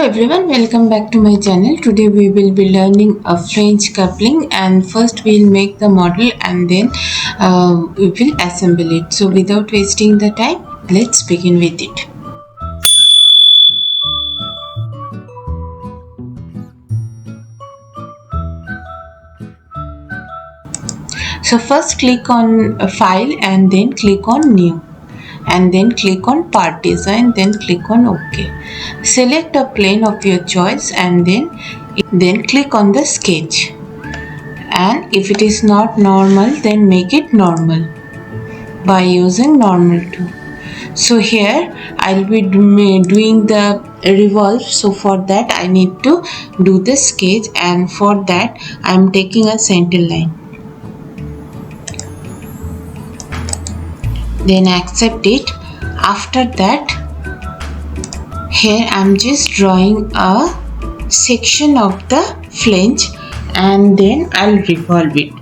Everyone, welcome back to my channel. Today we will be learning a flange coupling, and first we will make the model and then we will assemble it. So without wasting the time, let's begin with it. So first click on file and then click on new, and then click on part design, then click on OK. Select a plane of your choice and then click on the sketch, and if it is not normal then make it normal by using normal tool. So here I'll be doing the revolve, so for that I need to do the sketch, and for that I'm taking a center line, then accept it. After that, here I'm just drawing a section of the flange and then I'll revolve it.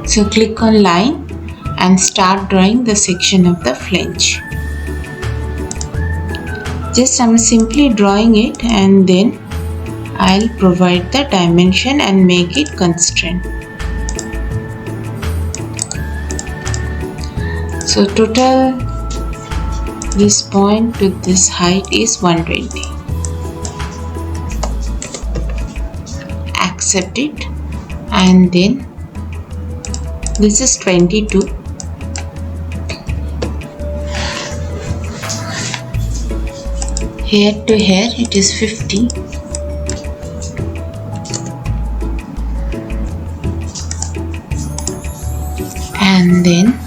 So click on line and start drawing the section of the flange. Just I'm simply drawing it, and then I'll provide the dimension and make it constraint. So total this point to this height is 120. Accept it, and then this is 22. Here to here it is 50. And then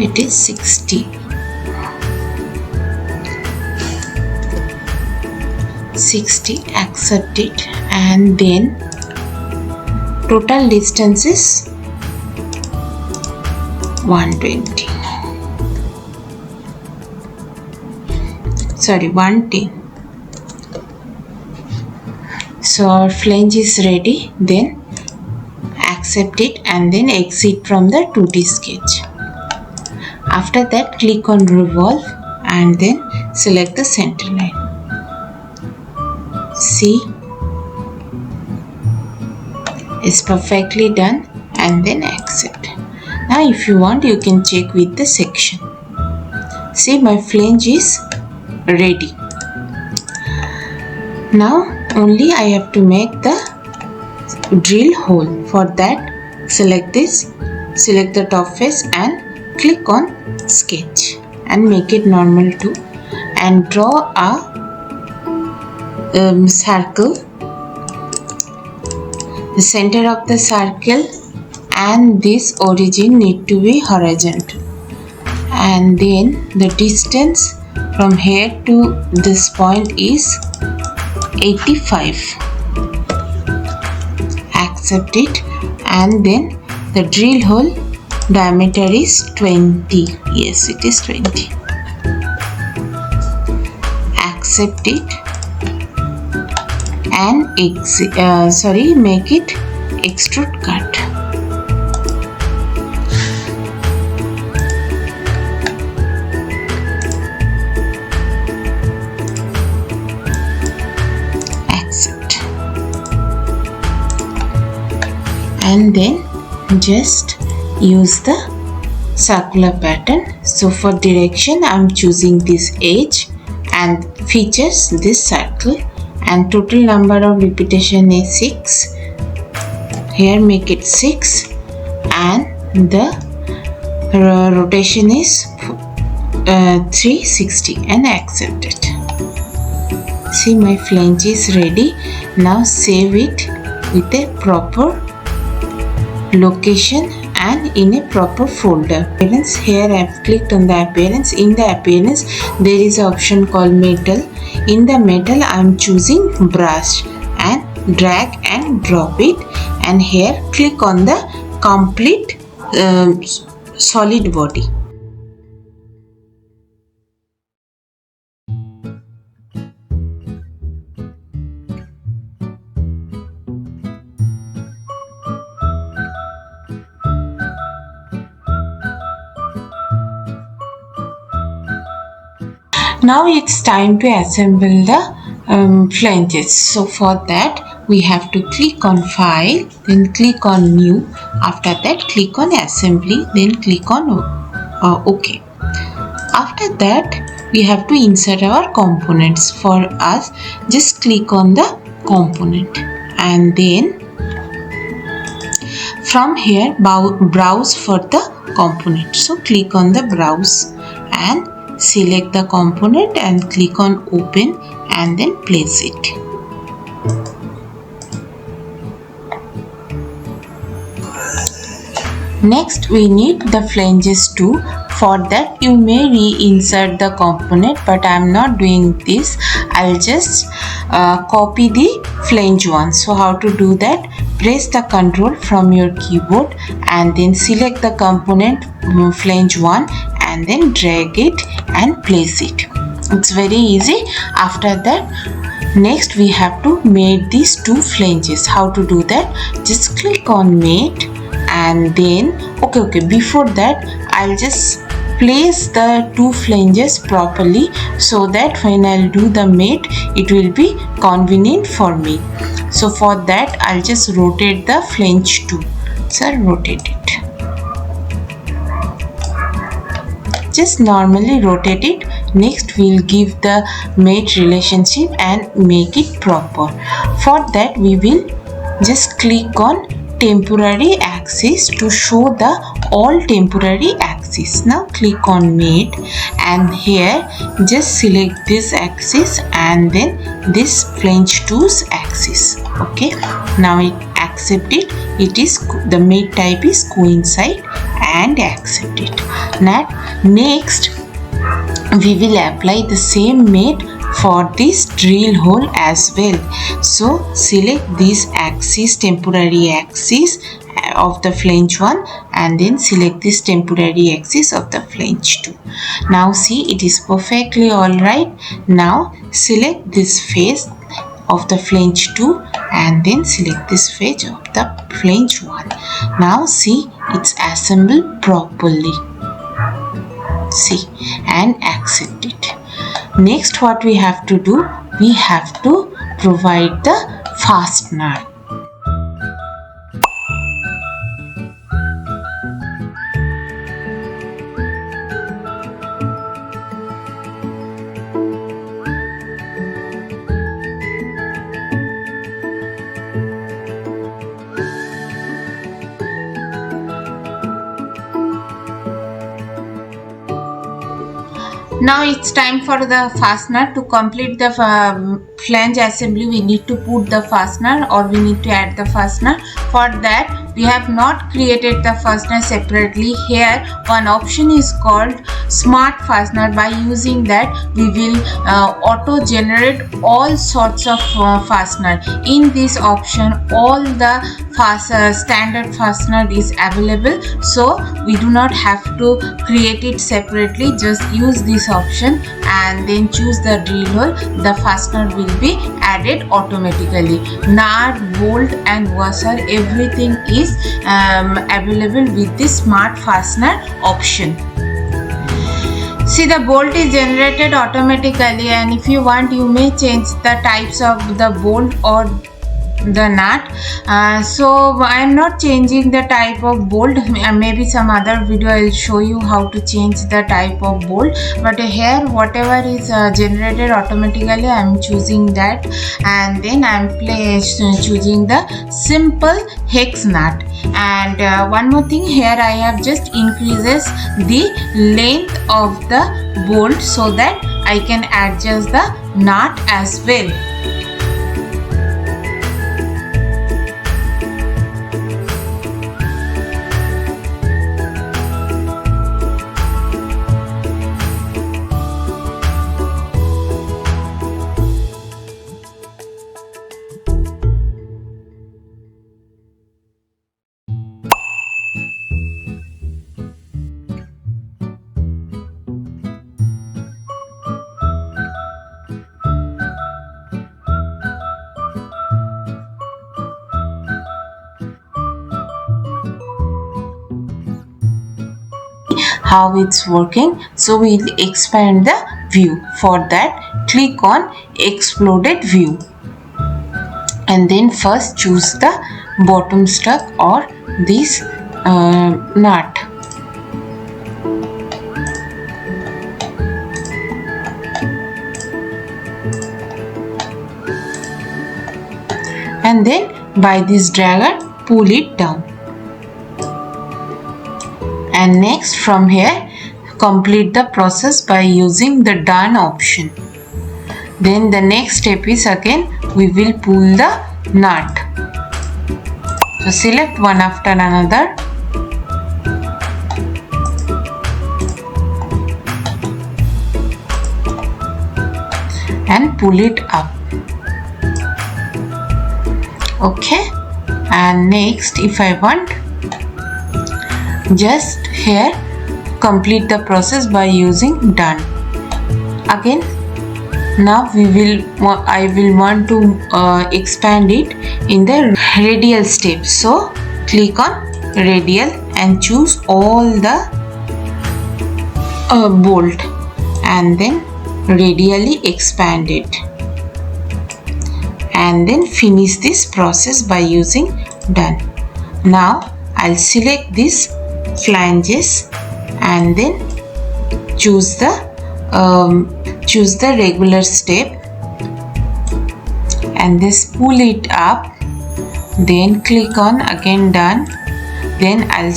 it is 60. 60, accept it, and then total distance is 120. Sorry, 110. So our flange is ready. Then accept it and then exit from the 2D sketch. After that, click on revolve and then select the center line. See, it's perfectly done, and then accept. Now if you want, you can check with the section. See, my flange is ready. Now only I have to make the drill hole. For that, select this, select the top face and click on sketch and make it normal too, and draw a circle. The center of the circle and this origin need to be horizontal, and then the distance from here to this point is 85. Accept it, and then the drill hole diameter is 20. Yes, it is 20. Accept it and make it extrude cut. Accept, and then just use the circular pattern. So for direction I'm choosing this edge, and features this circle, and total number of repetition is 6. Here make it 6, and the rotation is 360, and accept it. See, my flange is ready. Now save it with a proper location and in a proper folder. Here I have clicked on the appearance. In the appearance there is an option called metal. In the metal I am choosing brush, and drag and drop it, and here click on the complete solid body. Now it's time to assemble the flanges. So for that we have to click on file, then click on new. After that click on assembly, then click on OK. After that we have to insert our components. For us, just click on the component and then from here browse for the component. So click on the browse and select the component and click on open and then place it. Next we need the flanges too. For that you may reinsert the component, but I am not doing this. I'll just copy the flange one. So how to do that? Press the control from your keyboard and then select the component flange one and then drag it and place it. It's very easy. After that, next we have to mate these two flanges. How to do that? Just click on mate and then okay, before that I'll just place the two flanges properly so that when I'll do the mate it will be convenient for me. So for that I'll just rotate the flange 2. So rotate it. Just normally rotate it. Next we'll give the mate relationship and make it proper. For that we will just click on temporary axis to show the all temporary axis. Now click on mate and here just select this axis and then this flange 2's axis. Okay, now it accept it. It is the mate type is coincide and accept it. Now next we will apply the same mate for this drill hole as well. So select this axis, temporary axis of the flange 1 and then select this temporary axis of the flange 2. Now see, it is perfectly alright. Now select this face of the flange 2 and then select this face of the flange 1. Now see, it's assembled properly. See, and accept it. Next what we have to do, we have to provide the fastener. Now it's time for the fastener. To complete the flange assembly, we need to put the fastener or we need to add the fastener. For that, we have not created the fastener separately. Here, one option is called Smart Fastener. By using that, we will auto generate all sorts of fastener. In this option, all the standard fastener is available, so we do not have to create it separately. Just use this option and then choose the drill hole. The fastener will be added automatically. Nut, bolt and washer, everything is available with this Smart Fastener option. See, the bolt is generated automatically, and if you want you may change the types of the bolt or the nut. So I am not changing the type of bolt. Maybe some other video I will show you how to change the type of bolt, but here whatever is generated automatically I am choosing that, and then I am choosing the simple hex nut. And one more thing, here I have just increases the length of the bolt so that I can adjust the nut as well. how it's working. So we'll expand the view. For that, click on exploded view, and then first choose the bottom stud or this nut. And then by this dragger pull it down. And next from here complete the process by using the done option. Then the next step is again we will pull the nut. So select one after another. And pull it up. Okay, and next if I want, just here complete the process by using done. Again now I will want to expand it in the radial step. So click on radial and choose all the bolt and then radially expand it, and then finish this process by using done. Now I'll select these flanges and then choose the regular step and this pull it up, then click on again done. Then I'll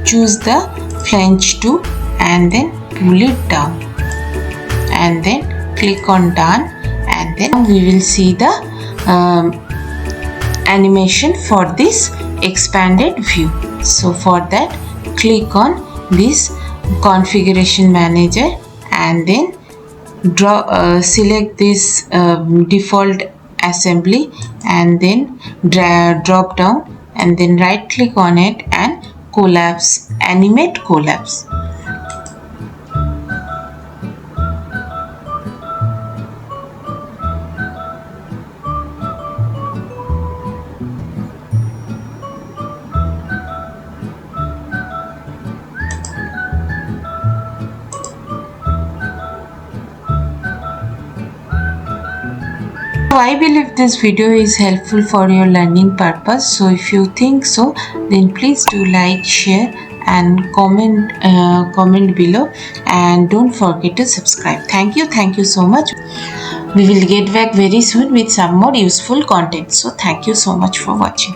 choose the flange 2 and then pull it down, and then click on done, and then we will see the animation for this expanded view. So for that, click on this configuration manager and then select this default assembly and then drop down and then right click on it and collapse, animate collapse. So I believe this video is helpful for your learning purpose. So if you think so, then please do like, share and comment below, and don't forget to subscribe. Thank you so much. We will get back very soon with some more useful content. So thank you so much for watching.